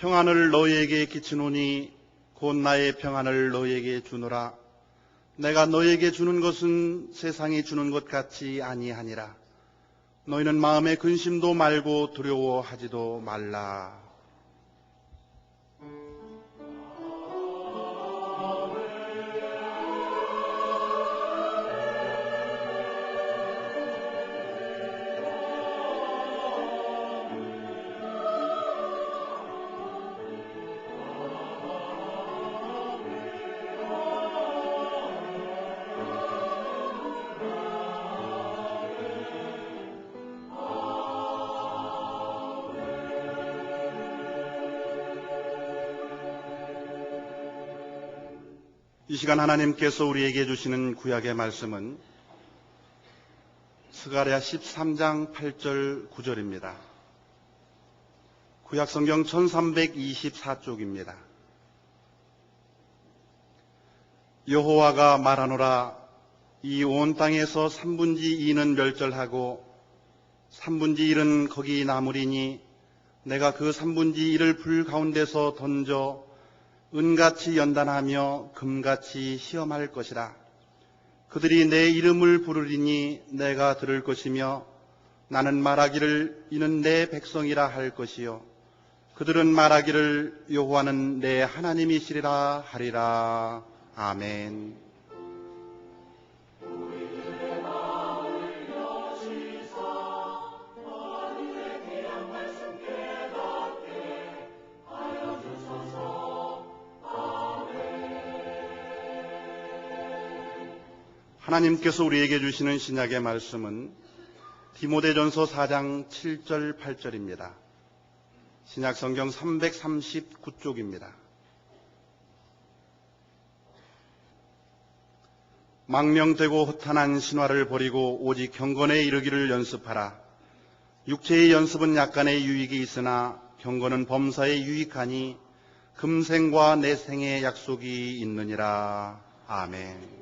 평안을 너희에게 끼치노니 곧 나의 평안을 너희에게 주노라. 내가 너희에게 주는 것은 세상이 주는 것 같이 아니하니라. 너희는 마음에 근심도 말고 두려워하지도 말라. 이 시간 하나님께서 우리에게 주시는 구약의 말씀은 스가랴 13장 8절 9절입니다. 구약성경 1324쪽입니다. 여호와가 말하노라. 이 온 땅에서 3분의 2는 멸절하고 3분의 1은 거기 남으리니 내가 그 3분의 1을 불 가운데서 던져 은같이 연단하며 금같이 시험할 것이라. 그들이 내 이름을 부르리니 내가 들을 것이며 나는 말하기를 이는 내 백성이라 할 것이요 그들은 말하기를 여호와는 내 하나님이시리라 하리라. 아멘. 하나님께서 우리에게 주시는 신약의 말씀은 디모데전서 4장 7절 8절입니다. 신약성경 339쪽입니다. 망령되고 허탄한 신화를 버리고 오직 경건에 이르기를 연습하라. 육체의 연습은 약간의 유익이 있으나 경건은 범사에 유익하니 금생과 내생의 약속이 있느니라. 아멘.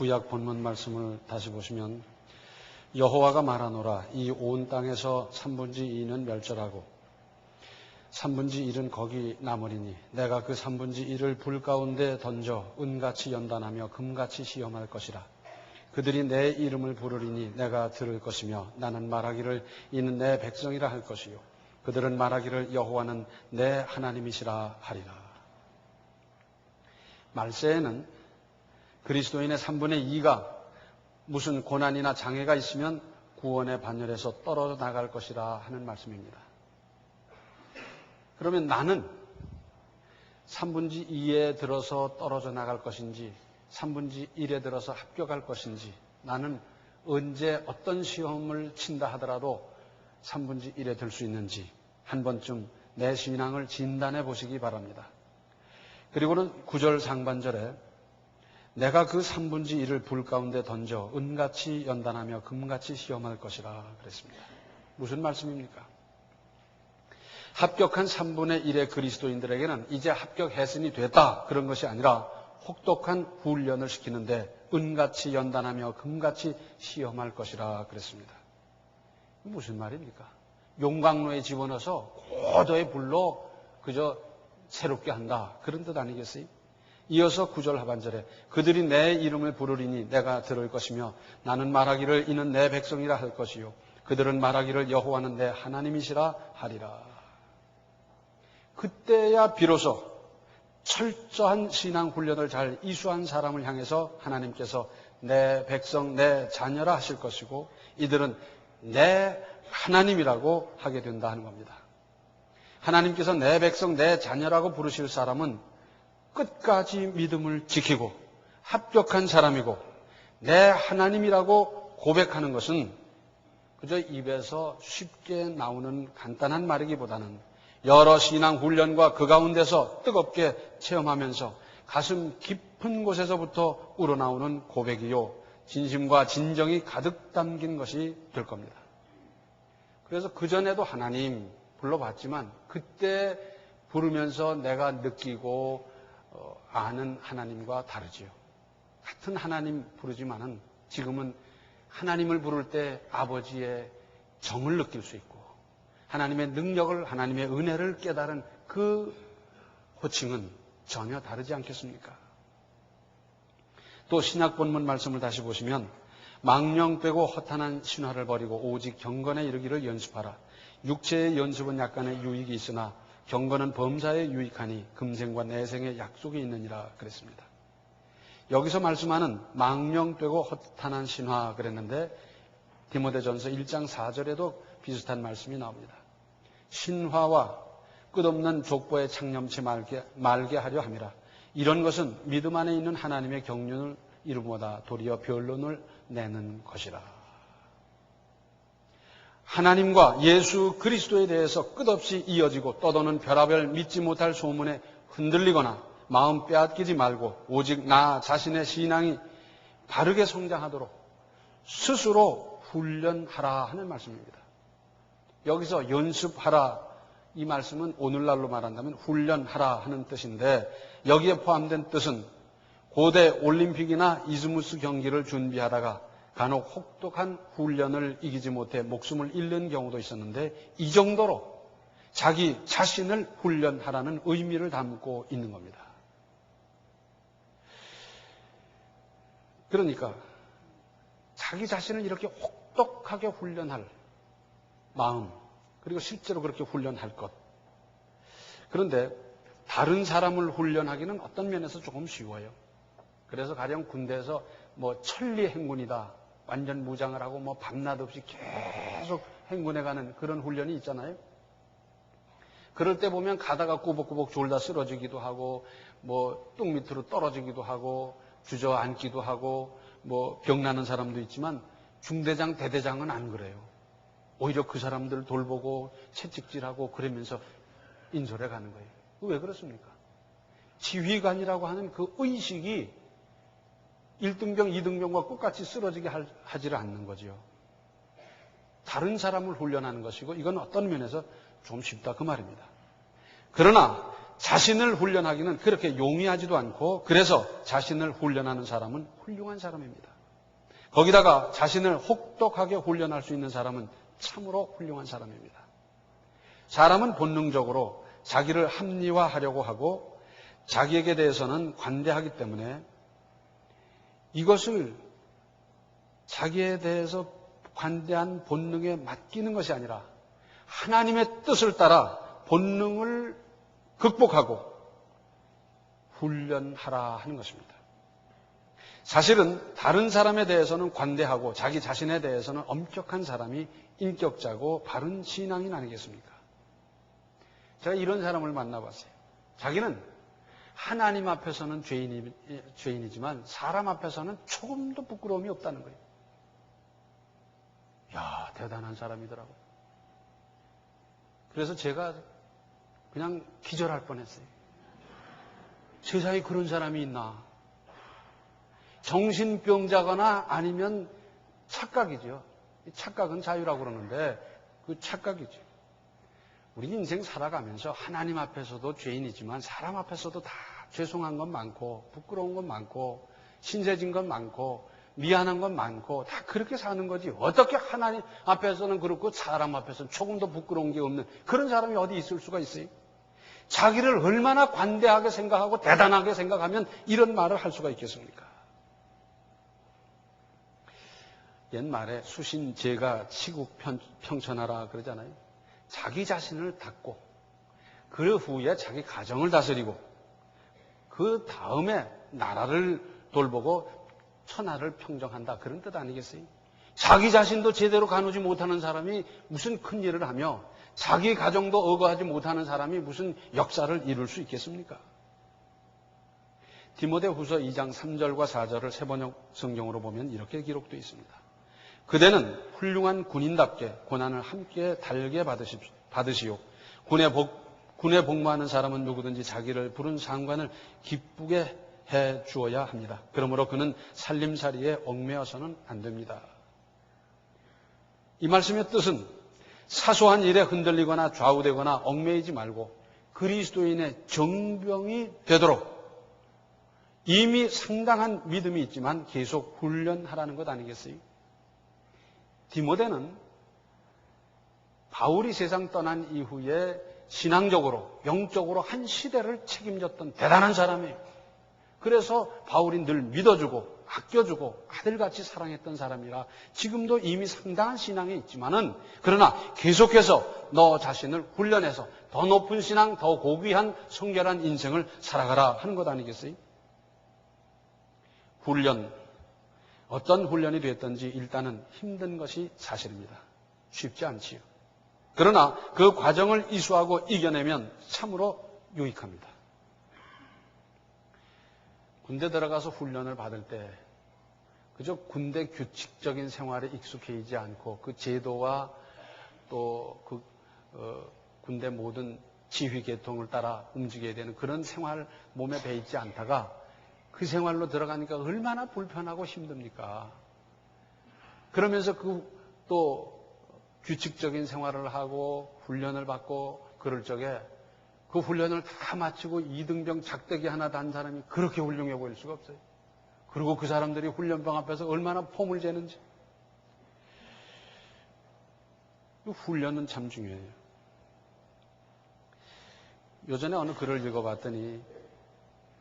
구약 본문 말씀을 다시 보시면 여호와가 말하노라 이 온 땅에서 3분의 2는 멸절하고 3분의 1은 거기 남으리니 내가 그 3분의 1을 불 가운데 던져 은같이 연단하며 금같이 시험할 것이라. 그들이 내 이름을 부르리니 내가 들을 것이며 나는 말하기를 이는 내 백성이라 할 것이요 그들은 말하기를 여호와는 내 하나님이시라 하리라. 말세에는 그리스도인의 3분의 2가 무슨 고난이나 장애가 있으면 구원의 반열에서 떨어져 나갈 것이라 하는 말씀입니다. 그러면 나는 3분의 2에 들어서 떨어져 나갈 것인지 3분의 1에 들어서 합격할 것인지 나는 언제 어떤 시험을 친다 하더라도 3분의 1에 들 수 있는지 한 번쯤 내 신앙을 진단해 보시기 바랍니다. 그리고는 9절 상반절에 내가 그 3분의 1을 불 가운데 던져 은같이 연단하며 금같이 시험할 것이라 그랬습니다. 무슨 말씀입니까? 합격한 3분의 1의 그리스도인들에게는 이제 합격했으니 됐다 그런 것이 아니라 혹독한 훈련을 시키는데 은같이 연단하며 금같이 시험할 것이라 그랬습니다. 무슨 말입니까? 용광로에 집어넣어서 고도의 불로 그저 새롭게 한다 그런 뜻 아니겠어요? 이어서 9절 하반절에 그들이 내 이름을 부르리니 내가 들을 것이며 나는 말하기를 이는 내 백성이라 할 것이요 그들은 말하기를 여호와는 내 하나님이시라 하리라. 그때야 비로소 철저한 신앙 훈련을 잘 이수한 사람을 향해서 하나님께서 내 백성, 내 자녀라 하실 것이고 이들은 내 하나님이라고 하게 된다 하는 겁니다. 하나님께서 내 백성, 내 자녀라고 부르실 사람은 끝까지 믿음을 지키고 합격한 사람이고 내 하나님이라고 고백하는 것은 그저 입에서 쉽게 나오는 간단한 말이기보다는 여러 신앙 훈련과 그 가운데서 뜨겁게 체험하면서 가슴 깊은 곳에서부터 우러나오는 고백이요 진심과 진정이 가득 담긴 것이 될 겁니다. 그래서 그전에도 하나님 불러봤지만 그때 부르면서 내가 느끼고 아는 하나님과 다르지요. 같은 하나님 부르지만은 지금은 하나님을 부를 때 아버지의 정을 느낄 수 있고 하나님의 능력을 하나님의 은혜를 깨달은 그 호칭은 전혀 다르지 않겠습니까? 또 신약 본문 말씀을 다시 보시면 망령 빼고 허탄한 신화를 버리고 오직 경건에 이르기를 연습하라. 육체의 연습은 약간의 유익이 있으나 경건은 범사에 유익하니 금생과 내생의 약속이 있느니라 그랬습니다. 여기서 말씀하는 망령 빼고 허탄한 신화 그랬는데 디모데전서 1장 4절에도 비슷한 말씀이 나옵니다. 신화와 끝없는 족보에 창념치 말게 하려 함이라. 이런 것은 믿음 안에 있는 하나님의 경륜을 이루보다 도리어 변론을 내는 것이라. 하나님과 예수 그리스도에 대해서 끝없이 이어지고 떠도는 별하별 믿지 못할 소문에 흔들리거나 마음 빼앗기지 말고 오직 나 자신의 신앙이 바르게 성장하도록 스스로 훈련하라 하는 말씀입니다. 여기서 연습하라 이 말씀은 오늘날로 말한다면 훈련하라 하는 뜻인데 여기에 포함된 뜻은 고대 올림픽이나 이즈무스 경기를 준비하다가 간혹 혹독한 훈련을 이기지 못해 목숨을 잃는 경우도 있었는데 이 정도로 자기 자신을 훈련하라는 의미를 담고 있는 겁니다. 그러니까 자기 자신을 이렇게 혹독하게 훈련할 마음 그리고 실제로 그렇게 훈련할 것. 그런데 다른 사람을 훈련하기는 어떤 면에서 조금 쉬워요. 그래서 가령 군대에서 뭐 천리 행군이다. 완전 무장을 하고 뭐 밤낮 없이 계속 행군해가는 그런 훈련이 있잖아요. 그럴 때 보면 가다가 꾸벅꾸벅 졸다 쓰러지기도 하고 뭐 뚝 밑으로 떨어지기도 하고 주저앉기도 하고 뭐 병나는 사람도 있지만 중대장, 대대장은 안 그래요. 오히려 그 사람들 돌보고 채찍질하고 그러면서 인솔해 가는 거예요. 왜 그렇습니까? 지휘관이라고 하는 그 의식이 1등병, 2등병과 똑같이 쓰러지게 하지를 않는 거죠. 다른 사람을 훈련하는 것이고 이건 어떤 면에서 좀 쉽다 그 말입니다. 그러나 자신을 훈련하기는 그렇게 용이하지도 않고 그래서 자신을 훈련하는 사람은 훌륭한 사람입니다. 거기다가 자신을 혹독하게 훈련할 수 있는 사람은 참으로 훌륭한 사람입니다. 사람은 본능적으로 자기를 합리화하려고 하고 자기에게 대해서는 관대하기 때문에 이것을 자기에 대해서 관대한 본능에 맡기는 것이 아니라 하나님의 뜻을 따라 본능을 극복하고 훈련하라 하는 것입니다. 사실은 다른 사람에 대해서는 관대하고 자기 자신에 대해서는 엄격한 사람이 인격자고 바른 신앙인 아니겠습니까? 제가 이런 사람을 만나봤어요. 자기는 하나님 앞에서는 죄인이지만 사람 앞에서는 조금도 부끄러움이 없다는 거예요. 야, 대단한 사람이더라고요. 그래서 제가 그냥 기절할 뻔했어요. 세상에 그런 사람이 있나? 정신병자거나 아니면 착각이죠. 착각은 자유라고 그러는데 그 착각이죠. 우리 인생 살아가면서 하나님 앞에서도 죄인이지만 사람 앞에서도 다 죄송한 건 많고 부끄러운 건 많고 신세진 건 많고 미안한 건 많고 다 그렇게 사는 거지. 어떻게 하나님 앞에서는 그렇고 사람 앞에서는 조금도 부끄러운 게 없는 그런 사람이 어디 있을 수가 있어요? 자기를 얼마나 관대하게 생각하고 대단하게 생각하면 이런 말을 할 수가 있겠습니까? 옛말에 수신제가 치국 평천하라 그러잖아요. 자기 자신을 닦고 그 후에 자기 가정을 다스리고 그 다음에 나라를 돌보고 천하를 평정한다. 그런 뜻 아니겠어요? 자기 자신도 제대로 가누지 못하는 사람이 무슨 큰 일을 하며 자기 가정도 억거하지 못하는 사람이 무슨 역사를 이룰 수 있겠습니까? 디모데후서 2장 3절과 4절을 세번역 성경으로 보면 이렇게 기록되어 있습니다. 그대는 훌륭한 군인답게 고난을 함께 달게 받으시오. 군에 복무하는 사람은 누구든지 자기를 부른 상관을 기쁘게 해 주어야 합니다. 그러므로 그는 살림살이에 얽매여서는 안 됩니다. 이 말씀의 뜻은 사소한 일에 흔들리거나 좌우되거나 얽매이지 말고 그리스도인의 정병이 되도록 이미 상당한 믿음이 있지만 계속 훈련하라는 것 아니겠어요? 디모데는 바울이 세상 떠난 이후에 신앙적으로 영적으로 한 시대를 책임졌던 대단한 사람이에요. 그래서 바울이 늘 믿어주고 아껴주고 아들같이 사랑했던 사람이라 지금도 이미 상당한 신앙에 있지만은 그러나 계속해서 너 자신을 훈련해서 더 높은 신앙, 더 고귀한 성결한 인생을 살아가라 하는 것 아니겠어요? 훈련, 어떤 훈련이 됐든지 일단은 힘든 것이 사실입니다. 쉽지 않지요. 그러나 그 과정을 이수하고 이겨내면 참으로 유익합니다. 군대 들어가서 훈련을 받을 때 그저 군대 규칙적인 생활에 익숙해 있지 않고 그 제도와 또 군대 모든 지휘 계통을 따라 움직여야 되는 그런 생활 몸에 배 있지 않다가 그 생활로 들어가니까 얼마나 불편하고 힘듭니까? 그러면서 또 규칙적인 생활을 하고 훈련을 받고 그럴 적에 그 훈련을 다 마치고 이등병 작대기 하나 단 사람이 그렇게 훌륭해 보일 수가 없어요. 그리고 그 사람들이 훈련병 앞에서 얼마나 폼을 재는지. 훈련은 참 중요해요. 요전에 어느 글을 읽어봤더니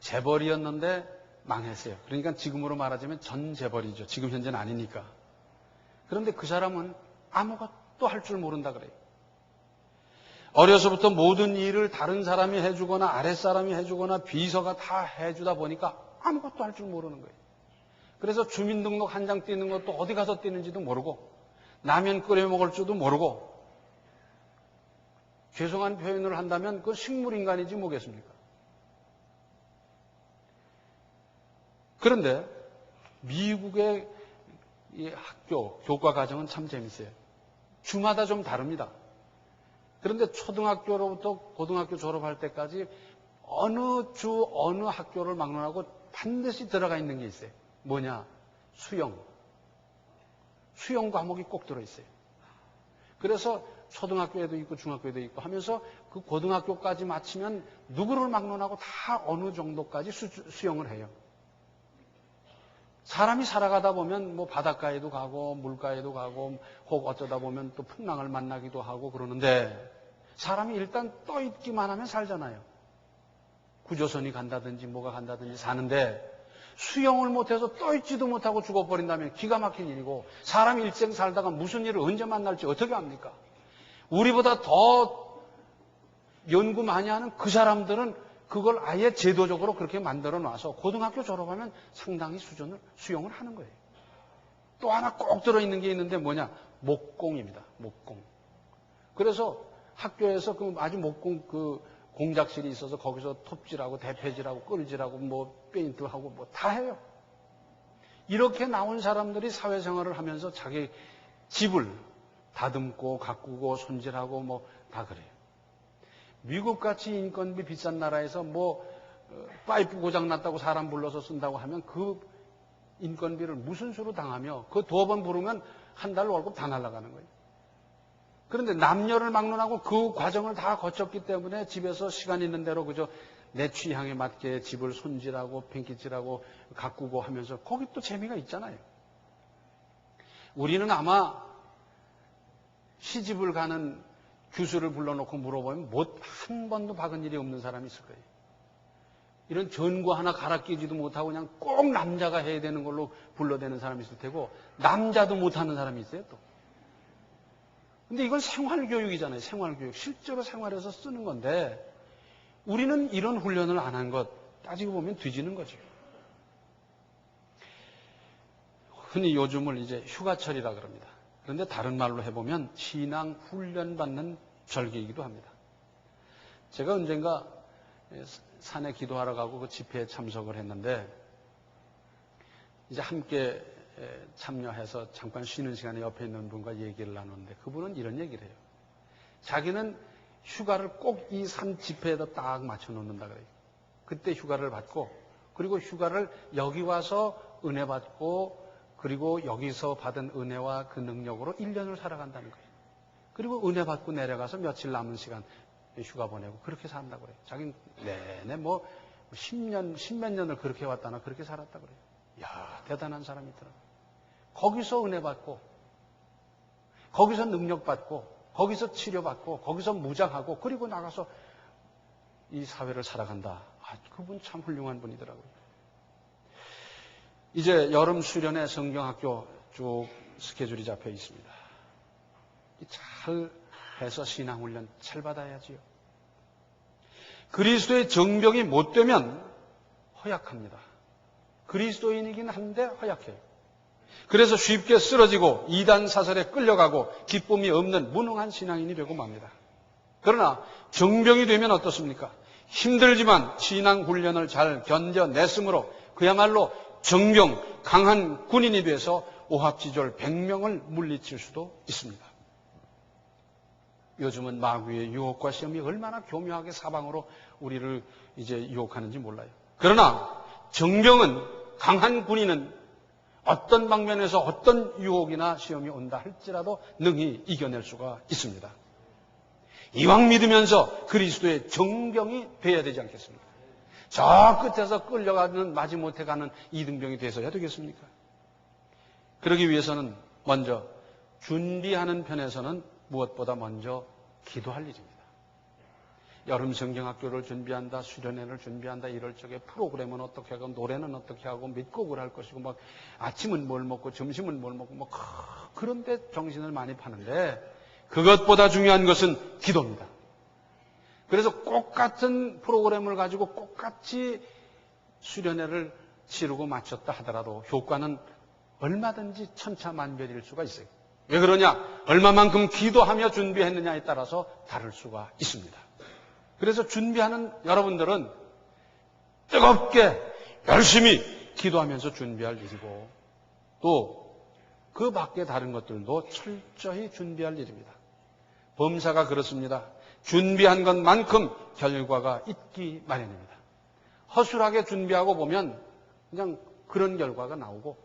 재벌이었는데 망했어요. 그러니까 지금으로 말하자면 전 재벌이죠. 지금 현재는 아니니까. 그런데 그 사람은 아무것도 할 줄 모른다 그래요. 어려서부터 모든 일을 다른 사람이 해주거나 아랫사람이 해주거나 비서가 다 해주다 보니까 아무것도 할 줄 모르는 거예요. 그래서 주민등록 한 장 떼는 것도 어디 가서 떼는지도 모르고 라면 끓여 먹을 줄도 모르고 죄송한 표현을 한다면 그 식물인간이지 뭐겠습니까? 그런데 미국의 이 학교, 교과 과정은 참 재밌어요. 주마다 좀 다릅니다. 그런데 초등학교로부터 고등학교 졸업할 때까지 어느 주 어느 학교를 막론하고 반드시 들어가 있는 게 있어요. 뭐냐? 수영. 수영 과목이 꼭 들어있어요. 그래서 초등학교에도 있고 중학교에도 있고 하면서 그 고등학교까지 마치면 누구를 막론하고 다 어느 정도까지 수영을 해요. 사람이 살아가다 보면 뭐 바닷가에도 가고 물가에도 가고 혹 어쩌다 보면 또 풍랑을 만나기도 하고 그러는데 사람이 일단 떠 있기만 하면 살잖아요. 구조선이 간다든지 뭐가 간다든지 사는데 수영을 못해서 떠 있지도 못하고 죽어버린다면 기가 막힌 일이고 사람이 일생 살다가 무슨 일을 언제 만날지 어떻게 합니까? 우리보다 더 연구 많이 하는 그 사람들은 그걸 아예 제도적으로 그렇게 만들어 놔서 고등학교 졸업하면 상당히 수영을 하는 거예요. 또 하나 꼭 들어있는 게 있는데 뭐냐? 목공입니다. 목공. 그래서 학교에서 그 아주 목공 그 공작실이 있어서 거기서 톱질하고 대패질하고 끌질하고 뭐 페인트하고 뭐 다 해요. 이렇게 나온 사람들이 사회생활을 하면서 자기 집을 다듬고 가꾸고 손질하고 뭐 다 그래요. 미국같이 인건비 비싼 나라에서 뭐 파이프 고장 났다고 사람 불러서 쓴다고 하면 그 인건비를 무슨 수로 당하며 그 2번 부르면 한 달 월급 다 날아가는 거예요. 그런데 남녀를 막론하고 그 과정을 다 거쳤기 때문에 집에서 시간 있는 대로 그저 내 취향에 맞게 집을 손질하고 팽기질하고 가꾸고 하면서 거기 또 재미가 있잖아요. 우리는 아마 시집을 가는 교수를 불러놓고 물어보면 한 번도 박은 일이 없는 사람이 있을 거예요. 이런 전구 하나 갈아 끼지도 못하고 그냥 꼭 남자가 해야 되는 걸로 불러대는 사람이 있을 테고 남자도 못하는 사람이 있어요 또. 근데 이건 생활교육이잖아요. 생활교육. 실제로 생활에서 쓰는 건데 우리는 이런 훈련을 안 한 것 따지고 보면 뒤지는 거죠. 흔히 요즘을 이제 휴가철이라 그럽니다. 그런데 다른 말로 해보면 신앙 훈련 받는 절기이기도 합니다. 제가 언젠가 산에 기도하러 가고 그 집회에 참석을 했는데 이제 함께 참여해서 잠깐 쉬는 시간에 옆에 있는 분과 얘기를 나누는데 그분은 이런 얘기를 해요. 자기는 휴가를 꼭 이 산 집회에다 딱 맞춰 놓는다 그래요. 그때 휴가를 받고 그리고 휴가를 여기 와서 은혜 받고 그리고 여기서 받은 은혜와 그 능력으로 1년을 살아간다는 거예요. 그리고 은혜 받고 내려가서 며칠 남은 시간 휴가 보내고 그렇게 산다고 그래요. 자기는 내내 뭐 10년, 10몇 년을 그렇게 왔다나 그렇게 살았다고 그래요. 이야, 대단한 사람이 있더라고요. 거기서 은혜 받고, 거기서 능력 받고, 거기서 치료받고, 거기서 무장하고, 그리고 나가서 이 사회를 살아간다. 그분 참 훌륭한 분이더라고요. 이제 여름 수련회 성경학교 쭉 스케줄이 잡혀 있습니다. 잘 해서 신앙훈련 잘 받아야지요. 그리스도의 정병이 못 되면 허약합니다. 그리스도인이긴 한데 허약해요. 그래서 쉽게 쓰러지고 이단 사설에 끌려가고 기쁨이 없는 무능한 신앙인이 되고 맙니다. 그러나 정병이 되면 어떻습니까? 힘들지만 신앙훈련을 잘 견뎌냈으므로 그야말로 정병, 강한 군인이 돼서 오합지졸 100명을 물리칠 수도 있습니다. 요즘은 마귀의 유혹과 시험이 얼마나 교묘하게 사방으로 우리를 이제 유혹하는지 몰라요. 그러나 정병은, 강한 군인은 어떤 방면에서 어떤 유혹이나 시험이 온다 할지라도 능히 이겨낼 수가 있습니다. 이왕 믿으면서 그리스도의 정병이 되어야 되지 않겠습니까? 저 끝에서 끌려가는 마지못해 가는 이등병이 되어야 되겠습니까? 그러기 위해서는 먼저 준비하는 편에서는 무엇보다 먼저 기도할 일입니다. 여름 성경학교를 준비한다, 수련회를 준비한다, 이럴 적에 프로그램은 어떻게 하고, 노래는 어떻게 하고, 몇 곡을 할 것이고, 막 아침은 뭘 먹고, 점심은 뭘 먹고, 뭐 그런데 정신을 많이 파는데 그것보다 중요한 것은 기도입니다. 그래서 똑같은 프로그램을 가지고 똑같이 수련회를 치르고 마쳤다 하더라도 효과는 얼마든지 천차만별일 수가 있어요. 왜 그러냐? 얼마만큼 기도하며 준비했느냐에 따라서 다를 수가 있습니다. 그래서 준비하는 여러분들은 뜨겁게 열심히 기도하면서 준비할 일이고 또 그 밖에 다른 것들도 철저히 준비할 일입니다. 범사가 그렇습니다. 준비한 것만큼 결과가 있기 마련입니다. 허술하게 준비하고 보면 그냥 그런 결과가 나오고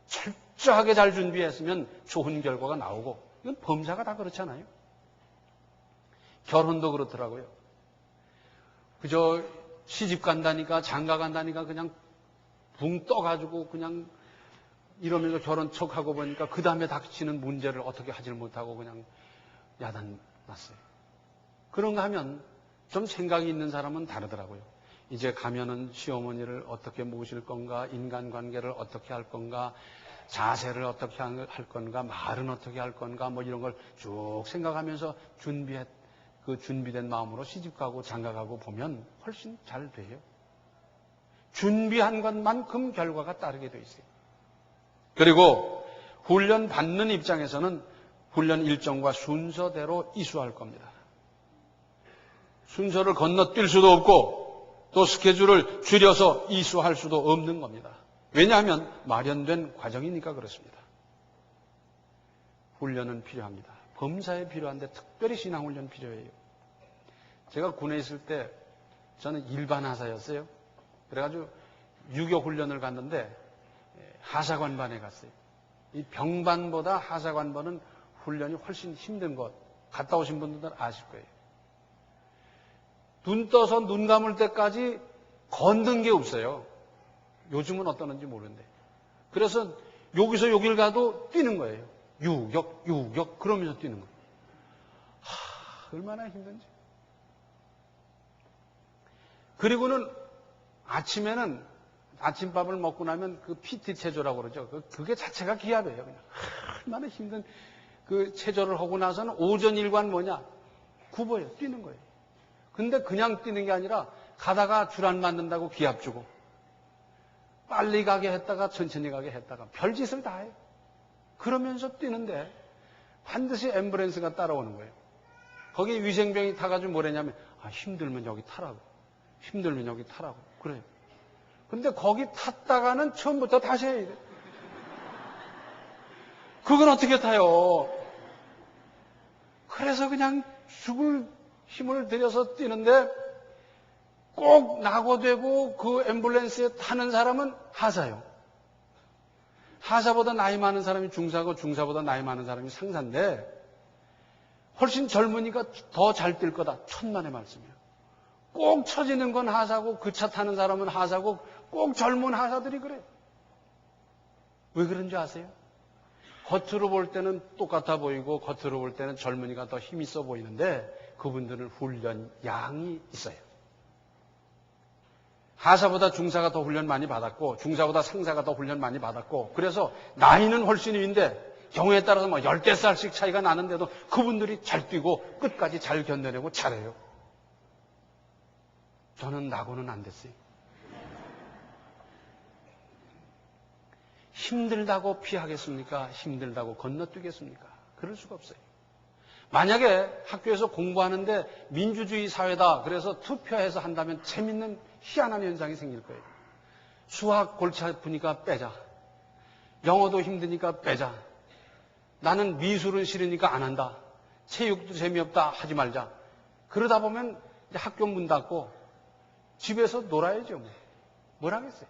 철저하게 잘 준비했으면 좋은 결과가 나오고 이건 범사가 다 그렇잖아요. 결혼도 그렇더라고요. 그저 시집 간다니까 장가 간다니까 그냥 붕 떠가지고 그냥 이러면서 결혼 척하고 보니까 그 다음에 닥치는 문제를 어떻게 하질 못하고 그냥 야단 났어요. 그런가 하면 좀 생각이 있는 사람은 다르더라고요. 이제 가면은 시어머니를 어떻게 모실 건가, 인간관계를 어떻게 할 건가, 자세를 어떻게 할 건가, 말은 어떻게 할 건가, 뭐 이런 걸 쭉 생각하면서 준비된 마음으로 시집가고 장가가고 보면 훨씬 잘 돼요. 준비한 것만큼 결과가 따르게 돼 있어요. 그리고 훈련 받는 입장에서는 훈련 일정과 순서대로 이수할 겁니다. 순서를 건너뛸 수도 없고 또 스케줄을 줄여서 이수할 수도 없는 겁니다. 왜냐하면 마련된 과정이니까 그렇습니다. 훈련은 필요합니다. 범사에 필요한데 특별히 신앙훈련 필요해요. 제가 군에 있을 때 저는 일반 하사였어요. 그래가지고 유교 훈련을 갔는데 하사관반에 갔어요. 이 병반보다 하사관반은 훈련이 훨씬 힘든 것 갔다 오신 분들은 아실 거예요. 눈 떠서 눈 감을 때까지 건든 게 없어요. 요즘은 어떠는지 모르는데. 그래서 여기서 여길 가도 뛰는 거예요. 유격 그러면서 뛰는 거예요. 얼마나 힘든지. 그리고는 아침에는 아침밥을 먹고 나면 그 PT 체조라고 그러죠. 그게 자체가 기합이에요. 그냥. 얼마나 힘든 그 체조를 하고 나서는 오전 일관 뭐냐? 굽어요. 뛰는 거예요. 근데 그냥 뛰는 게 아니라 가다가 줄 안 맞는다고 기합 주고 빨리 가게 했다가 천천히 가게 했다가 별짓을 다 해요. 그러면서 뛰는데 반드시 앰뷸런스가 따라오는 거예요. 거기 위생병이 타가지고 뭐랬냐면 힘들면 여기 타라고. 힘들면 여기 타라고. 그래요. 근데 거기 탔다가는 처음부터 다시 해야 돼. 그건 어떻게 타요? 그래서 그냥 죽을 힘을 들여서 뛰는데 꼭 낙오되고 그 앰뷸런스에 타는 사람은 하사요. 하사보다 나이 많은 사람이 중사고 중사보다 나이 많은 사람이 상사인데 훨씬 젊으니까 더 잘 뛸 거다. 천만의 말씀이에요. 꼭 처지는 건 하사고 그 차 타는 사람은 하사고 꼭 젊은 하사들이 그래요. 왜 그런지 아세요? 겉으로 볼 때는 똑같아 보이고 겉으로 볼 때는 젊은이가 더 힘 있어 보이는데 그분들은 훈련 양이 있어요. 하사보다 중사가 더 훈련 많이 받았고 중사보다 상사가 더 훈련 많이 받았고 그래서 나이는 훨씬 위인데 경우에 따라서 뭐 10대살씩 차이가 나는데도 그분들이 잘 뛰고 끝까지 잘 견뎌내고 잘해요. 저는 낙오는 안 됐어요. 힘들다고 피하겠습니까? 힘들다고 건너뛰겠습니까? 그럴 수가 없어요. 만약에 학교에서 공부하는데 민주주의 사회다 그래서 투표해서 한다면 재밌는 희한한 현상이 생길 거예요. 수학 골치 아프니까 빼자. 영어도 힘드니까 빼자. 나는 미술은 싫으니까 안 한다. 체육도 재미없다 하지 말자. 그러다 보면 이제 학교 문 닫고 집에서 놀아야죠. 뭘 하겠어요.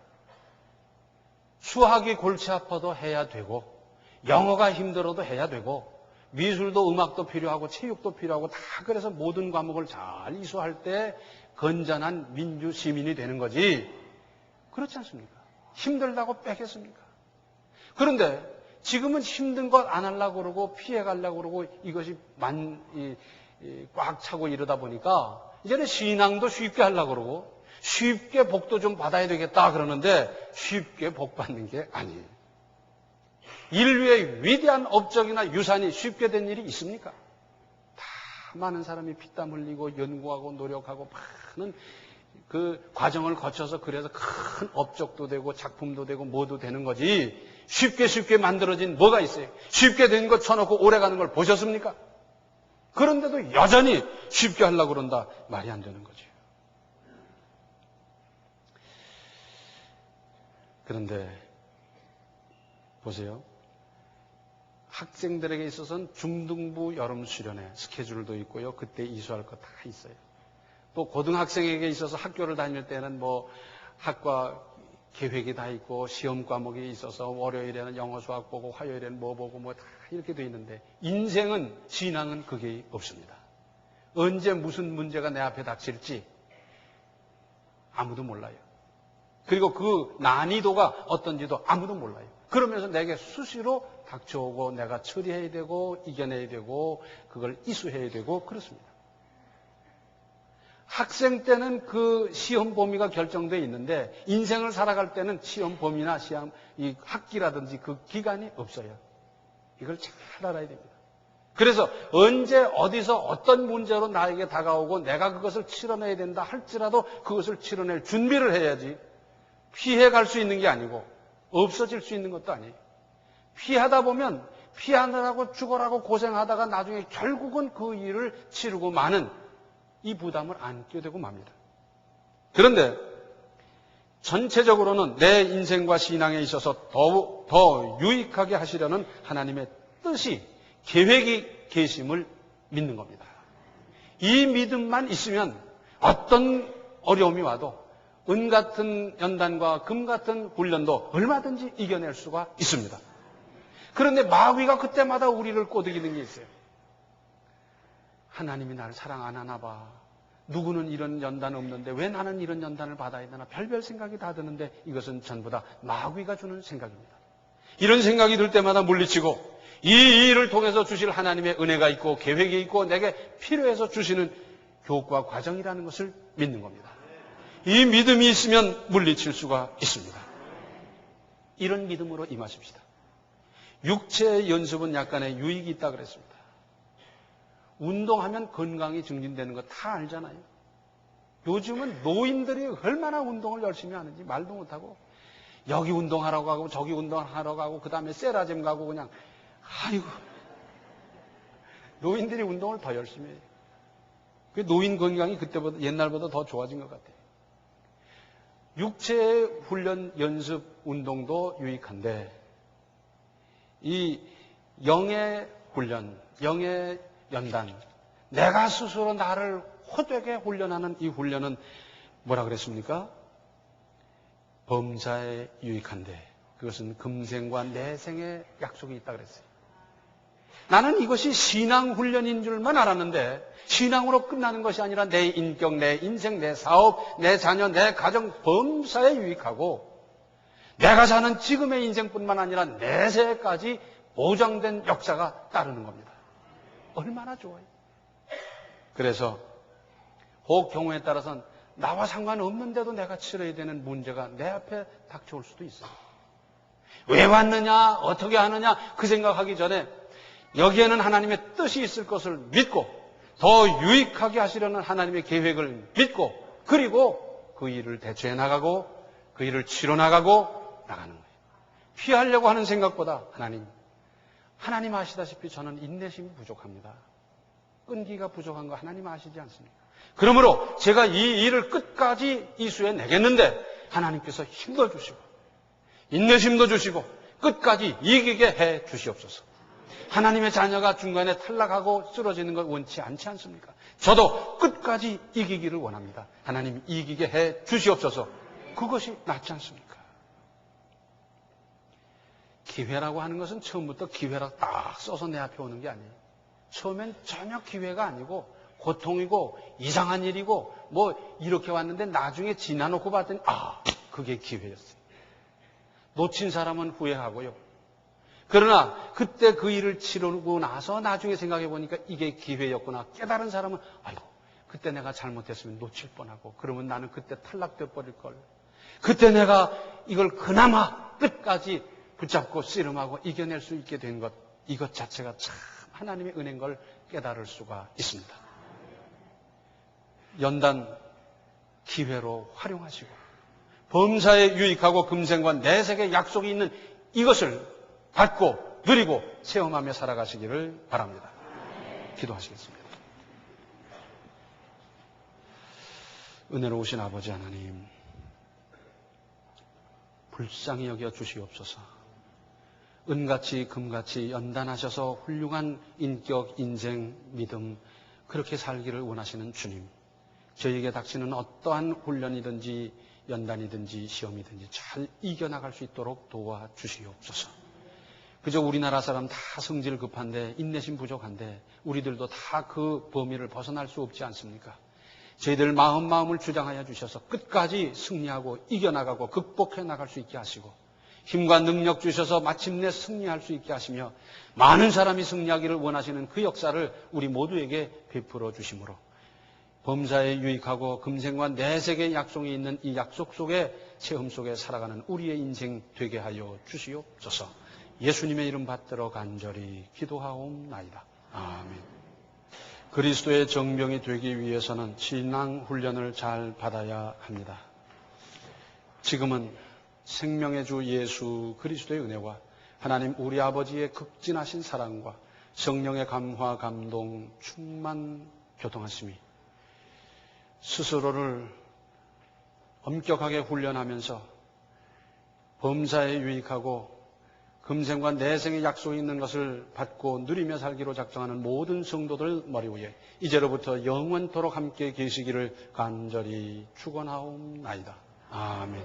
수학이 골치 아파도 해야 되고 영어가 힘들어도 해야 되고 미술도 음악도 필요하고 체육도 필요하고 다 그래서 모든 과목을 잘 이수할 때 건전한 민주 시민이 되는 거지. 그렇지 않습니까? 힘들다고 빼겠습니까? 그런데 지금은 힘든 것 안 하려고 그러고 피해 가려고 그러고 이것이 꽉 차고 이러다 보니까 이제는 신앙도 쉽게 하려고 그러고 쉽게 복도 좀 받아야 되겠다 그러는데 쉽게 복 받는 게 아니에요. 인류의 위대한 업적이나 유산이 쉽게 된 일이 있습니까? 다 많은 사람이 피땀 흘리고 연구하고 노력하고 많은 그 과정을 거쳐서 그래서 큰 업적도 되고 작품도 되고 뭐도 되는 거지 쉽게 만들어진 뭐가 있어요? 쉽게 된 것 쳐놓고 오래 가는 걸 보셨습니까? 그런데도 여전히 쉽게 하려고 그런다. 말이 안 되는 거죠. 그런데 보세요. 학생들에게 있어서는 중등부 여름 수련회 스케줄도 있고요. 그때 이수할 거 다 있어요. 또 고등학생에게 있어서 학교를 다닐 때는 뭐 학과 계획이 다 있고 시험 과목이 있어서 월요일에는 영어 수학 보고 화요일에는 뭐 보고 뭐 다 이렇게 돼 있는데 인생은 신앙은 그게 없습니다. 언제 무슨 문제가 내 앞에 닥칠지 아무도 몰라요. 그리고 그 난이도가 어떤지도 아무도 몰라요. 그러면서 내게 수시로 닥쳐오고 내가 처리해야 되고 이겨내야 되고 그걸 이수해야 되고 그렇습니다. 학생 때는 그 시험 범위가 결정되어 있는데 인생을 살아갈 때는 시험 범위나 시험 이 학기라든지 그 기간이 없어요. 이걸 잘 알아야 됩니다. 그래서 언제 어디서 어떤 문제로 나에게 다가오고 내가 그것을 치러내야 된다 할지라도 그것을 치러낼 준비를 해야지 피해갈 수 있는 게 아니고 없어질 수 있는 것도 아니에요. 피하다 보면 피하느라고 죽어라고 고생하다가 나중에 결국은 그 일을 치르고 마는 이 부담을 안게 되고 맙니다. 그런데 전체적으로는 내 인생과 신앙에 있어서 더 유익하게 하시려는 하나님의 뜻이 계획이 계심을 믿는 겁니다. 이 믿음만 있으면 어떤 어려움이 와도 은 같은 연단과 금 같은 훈련도 얼마든지 이겨낼 수가 있습니다. 그런데 마귀가 그때마다 우리를 꼬드기는 게 있어요. 하나님이 나를 사랑 안 하나 봐. 누구는 이런 연단 없는데 왜 나는 이런 연단을 받아야 되나. 별별 생각이 다 드는데 이것은 전부 다 마귀가 주는 생각입니다. 이런 생각이 들 때마다 물리치고 이 일을 통해서 주실 하나님의 은혜가 있고 계획이 있고 내게 필요해서 주시는 교육과 과정이라는 것을 믿는 겁니다. 이 믿음이 있으면 물리칠 수가 있습니다. 이런 믿음으로 임하십시다. 육체의 연습은 약간의 유익이 있다 그랬습니다. 운동하면 건강이 증진되는 거 다 알잖아요. 요즘은 노인들이 얼마나 운동을 열심히 하는지 말도 못하고 여기 운동하라고 하고 저기 운동하라고 하고 그 다음에 세라짐 가고 그냥 아이고 노인들이 운동을 더 열심히 해요. 그 노인 건강이 그때보다 옛날보다 더 좋아진 것 같아요. 육체 훈련 연습 운동도 유익한데 이 영의 훈련, 영의 연단, 내가 스스로 나를 호되게 훈련하는 이 훈련은 뭐라 그랬습니까? 범사에 유익한데 그것은 금생과 내생의 약속이 있다 그랬어요. 나는 이것이 신앙 훈련인 줄만 알았는데 신앙으로 끝나는 것이 아니라 내 인격, 내 인생, 내 사업, 내 자녀, 내 가정 범사에 유익하고 내가 사는 지금의 인생뿐만 아니라 내세까지 보장된 역사가 따르는 겁니다. 얼마나 좋아요. 그래서 혹 경우에 따라서는 나와 상관없는데도 내가 치러야 되는 문제가 내 앞에 닥쳐올 수도 있어요. 왜 왔느냐, 어떻게 하느냐 그 생각하기 전에 여기에는 하나님의 뜻이 있을 것을 믿고 더 유익하게 하시려는 하나님의 계획을 믿고 그리고 그 일을 대처해 나가고 그 일을 치러 나가고 나가는 거예요. 피하려고 하는 생각보다 하나님 아시다시피 저는 인내심이 부족합니다. 끈기가 부족한 거 하나님 아시지 않습니까? 그러므로 제가 이 일을 끝까지 이수해 내겠는데 하나님께서 힘도 주시고 인내심도 주시고 끝까지 이기게 해 주시옵소서. 하나님의 자녀가 중간에 탈락하고 쓰러지는 걸 원치 않지 않습니까? 저도 끝까지 이기기를 원합니다. 하나님 이기게 해 주시옵소서. 그것이 낫지 않습니까? 기회라고 하는 것은 처음부터 기회라고 딱 써서 내 앞에 오는 게 아니에요. 처음엔 전혀 기회가 아니고 고통이고 이상한 일이고 뭐 이렇게 왔는데 나중에 지나놓고 봤더니 그게 기회였어요. 놓친 사람은 후회하고요. 그러나 그때 그 일을 치르고 나서 나중에 생각해 보니까 이게 기회였구나 깨달은 사람은 그때 내가 잘못했으면 놓칠 뻔하고 그러면 나는 그때 탈락돼 버릴 걸. 그때 내가 이걸 그나마 끝까지 붙잡고 씨름하고 이겨낼 수 있게 된 것, 이것 자체가 참 하나님의 은혜인 걸 깨달을 수가 있습니다. 연단 기회로 활용하시고 범사에 유익하고 금생과 내색의 약속이 있는 이것을 받고 누리고 체험하며 살아가시기를 바랍니다. 기도하시겠습니다. 은혜로우신 아버지 하나님, 불쌍히 여겨 주시옵소서. 은같이 금같이 연단하셔서 훌륭한 인격, 인생, 믿음 그렇게 살기를 원하시는 주님, 저에게 닥치는 어떠한 훈련이든지 연단이든지 시험이든지 잘 이겨나갈 수 있도록 도와주시옵소서. 그저 우리나라 사람 다 성질 급한데 인내심 부족한데 우리들도 다 그 범위를 벗어날 수 없지 않습니까? 저희들 마음을 주장하여 주셔서 끝까지 승리하고 이겨나가고 극복해 나갈 수 있게 하시고 힘과 능력 주셔서 마침내 승리할 수 있게 하시며 많은 사람이 승리하기를 원하시는 그 역사를 우리 모두에게 베풀어 주심으로 범사에 유익하고 금생과 내세계 약속이 있는 이 약속 속에 체험 속에 살아가는 우리의 인생 되게 하여 주시옵소서. 예수님의 이름 받들어 간절히 기도하옵나이다. 아멘. 그리스도의 정병이 되기 위해서는 신앙 훈련을 잘 받아야 합니다. 지금은 생명의 주 예수 그리스도의 은혜와 하나님 우리 아버지의 극진하신 사랑과 성령의 감화, 감동, 충만, 교통하심이 스스로를 엄격하게 훈련하면서 범사에 유익하고 금생과 내생의 약속이 있는 것을 받고 누리며 살기로 작정하는 모든 성도들 머리 위에 이제로부터 영원토록 함께 계시기를 간절히 축원하옵나이다. 아멘.